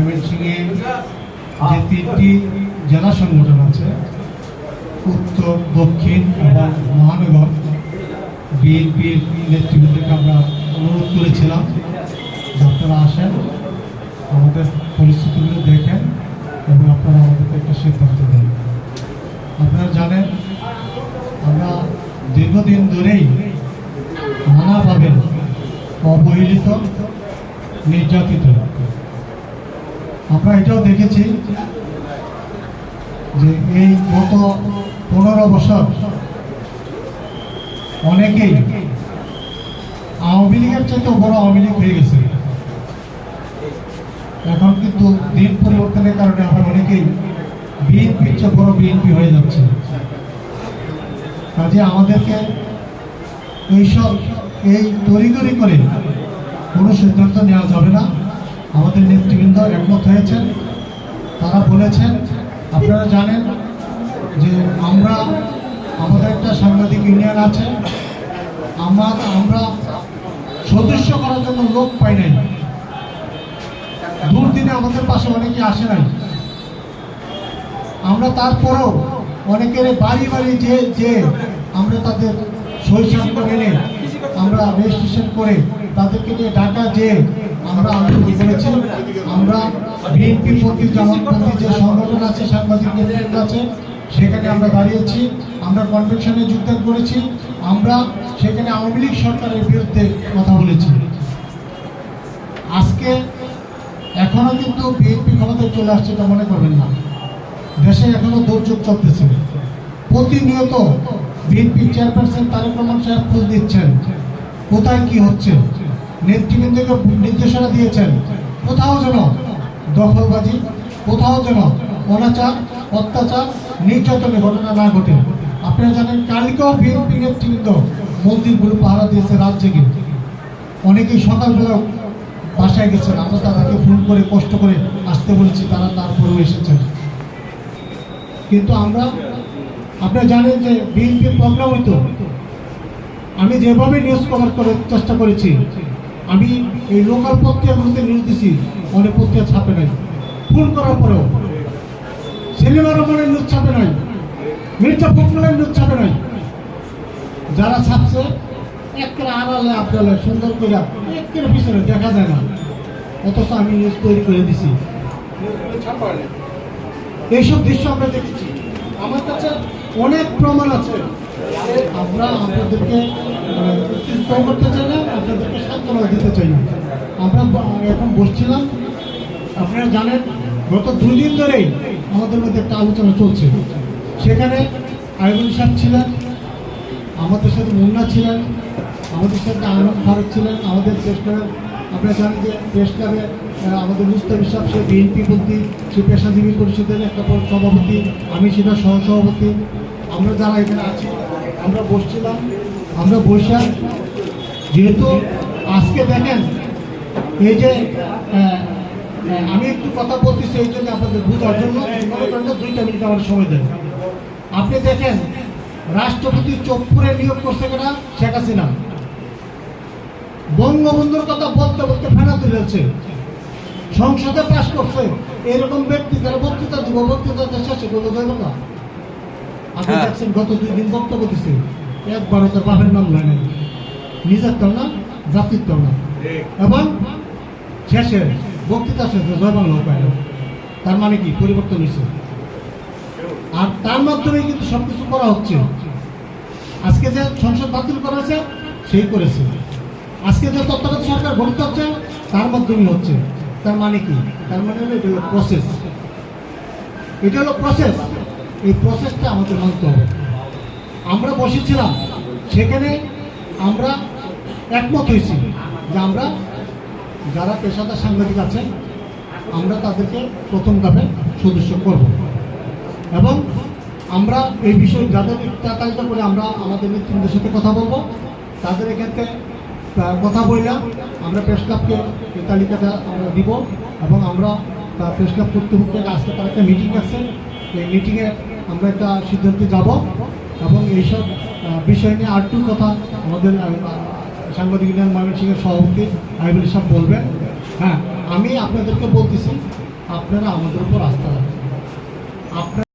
ময়মনসিংহে যে তিনটি জেলা সংগঠন আছে উত্তর, দক্ষিণ এবং মহানগর বিএনপির নেতৃবৃন্দকে আমরা অনুরোধ করেছিলাম যে আপনারা আসেন, আমাদের পরিস্থিতিগুলো দেখেন এবং আপনারা আমাদেরকে একটা সিদ্ধান্ত দেন। আপনারা জানেন আমরা দীর্ঘদিন ধরেই নানাভাবে অবহেলিত, নির্যাতিত। আমরা এটাও দেখেছি যে এই গত 15 বছর অনেকেই আওয়ামী লীগের চাইতেও বড় আওয়ামী লীগ হয়ে গেছে। এখন কিন্তু দিন পরিবর্তনের কারণে আমরা অনেকেই বিএনপির চেয়ে বড় বিএনপি হয়ে যাচ্ছে। কাজে আমাদেরকে এই তড়িঘড়ি করে কোনো সিদ্ধান্ত নেওয়া যাবে না। আমাদের নেতৃবৃন্দ একমত হয়েছেন, তারা বলেছেন, আপনারা জানেন যে আমাদের একটা সাংবাদিক ইউনিয়ন আছে, আমরা সদস্য করার জন্য লোক পাই নাই। দুর্দিনে আমাদের পাশে অনেকে আসে নাই। আমরা তারপরেও অনেকের বাড়ি বাড়ি যে আমরা তাদের সহিসান করে এনে আমরা রেজিস্ট্রেশন করে তাদেরকে নিয়ে ঢাকা যে আমরা আন্দোলন করেছি। আমরা বিএনপি প্রতি জামাতপন্থী যে সংগঠন আছে, সাংবাদিক নেতৃত্ব আছে, সেখানে আমরা দাঁড়িয়েছি, আমরা কনভেনশনে যোগদান করেছি, আমরা সেখানে আওয়ামী লীগ সরকারের বিরুদ্ধে কথা বলেছি। আজকে এখনো কিন্তু বিএনপি ক্ষমতায় চলে আসছে এটা মনে করবেন না। দেশে এখনো দুর্যোগ চলতেছে। প্রতিনিয়ত বিএনপির চেয়ারপারসন তারেক রহমান সাহেব খোঁজ দিচ্ছেন কোথায় কি হচ্ছে, নেতৃবৃন্দকে নির্দেশনা দিয়েছেন কোথাও যেন দখলবাজি, কোথাও যেন অনাচার, অত্যাচার, নির্যাতনের ঘটনা না ঘটে। আপনারা জানেন কালকেও বিএনপি নেতৃবৃন্দ মন্দিরগুলো পাহারা দিয়েছে রাত জেগে। অনেকেই সকালবেলা বাসায় গেছেন, আমরা তাদেরকে ফোন করে কষ্ট করে আসতে বলেছি, তারা তারপরেও এসেছেন। কিন্তু আপনারা জানেন যে বিএনপির প্রোগ্রাম হইতো, আমি যেভাবে নিউজ কভার করার চেষ্টা করেছি, আমি এই লোকাল পত্রিকাগুলোতে নিউজ দিছি, অনেক পত্রিকা ছাপে নাই। ফোন করার পরেও সেলিমা রহমানের নিউজ ছাপে নাই, মির্জা ফখরুলের নিউজ ছাপে নাই। যারা ছাপছে একেবারে আড়ালে আবদালে সুন্দর করে একেবারে পিছনে দেখা যায় না, অথচ আমি নিউজ তৈরি করে দিছি। এইসব দৃশ্য আমরা দেখেছি, আমার কাছে অনেক প্রমাণ আছে। আমরা আপনাদেরকে করতে চাই না, আপনাদেরকে সান্ত্বনা দিতে চাই না। আমরা এখন বসছিলাম, আপনারা জানেন গত 2 দিন ধরেই আমাদের মধ্যে একটা আলোচনা চলছে। সেখানে আইবুল সাহেব ছিলেন, আমাদের সাথে মুন্না ছিলেন, আমাদের সাথে আনন্দ ফারুক ছিলেন, আমাদের প্রেস ক্লাবের, আপনারা জানেন যে প্রেস ক্লাবে আমাদের মুস্তাফিজ সাহেব, সে বিএনপি পন্থী, সে পেশাজীবী পরিষদের একটা সভাপতি, আমি সেটা সহসভাপতি। আমরা যারা এখানে আছি আমরা বসছিলাম, আমরা বসে যেহেতু আজকে দেখেন এই যে আমি একটু কথা বলতেছি এই জন্য আপনাদের বুঝার জন্য, মনে করেন 2 মিনিট আমার সময় দেন। আপনি দেখেন রাষ্ট্রপতি চোখপুরে নিয়োগ করছে কেনা শেখ হাসিনা, বঙ্গবন্ধুর কথা বলতে বলতে ফেনা তুলেছে, সংসদে পাশ করছে। এরকম ব্যক্তি যারা বক্তৃতা দিব, বক্তৃতা শেষে বলে যাইব না। আপনি দেখছেন গত 2 দিন বক্তব্য দিচ্ছে, একবারও তার বাপের নাম হয় নাই, নিজের তো না, জাতির তো না, এবং শেষে বক্তৃতা শেষে জয় বাংলা পায় না। তার মানে কি পরিবর্তন হয়েছে, আর তার মাধ্যমে কিন্তু সবকিছু করা হচ্ছে। আজকে যে সংসদ বাতিল করা হয়েছে সেই করেছে, আজকে যে তত্ত্বাবধায়ক সরকার গঠিত হচ্ছে তার মাধ্যমে হচ্ছে। তার মানে কি? তার মানে হলো এটা হলো প্রসেস, এটা হলো প্রসেস। এই প্রসেসটা আমাদের মানতে হবে। আমরা বসেছিলাম সেখানে, আমরা একমত হয়েছি যে আমরা যারা পেশাদার সাংবাদিক আছেন আমরা তাদেরকে প্রথম ধাপে সদস্য করব, এবং আমরা এই বিষয়ে যাদের তালিকা করে আমরা আমাদের নেতৃত্বের সাথে কথা বলবো, তাদের এক্ষেত্রে কথা বললাম। আমরা প্রেস ক্লাবকে এই তালিকাটা আমরা দিব, এবং আমরা প্রেস ক্লাব কর্তৃপক্ষের আজকে তার একটা মিটিং আছে, এই মিটিংয়ে আমরা একটা সিদ্ধান্তে যাব, এবং এইসব বিষয় নিয়ে আরেকটু কথা আমাদের সাংবাদিক ইউনিয়ন ময়মনসিংহের সভাপতি আইবুল সাহেব বলবেন। হ্যাঁ, আমি আপনাদেরকে বলতেছি আপনারা আমাদের উপর আস্থা রাখেন।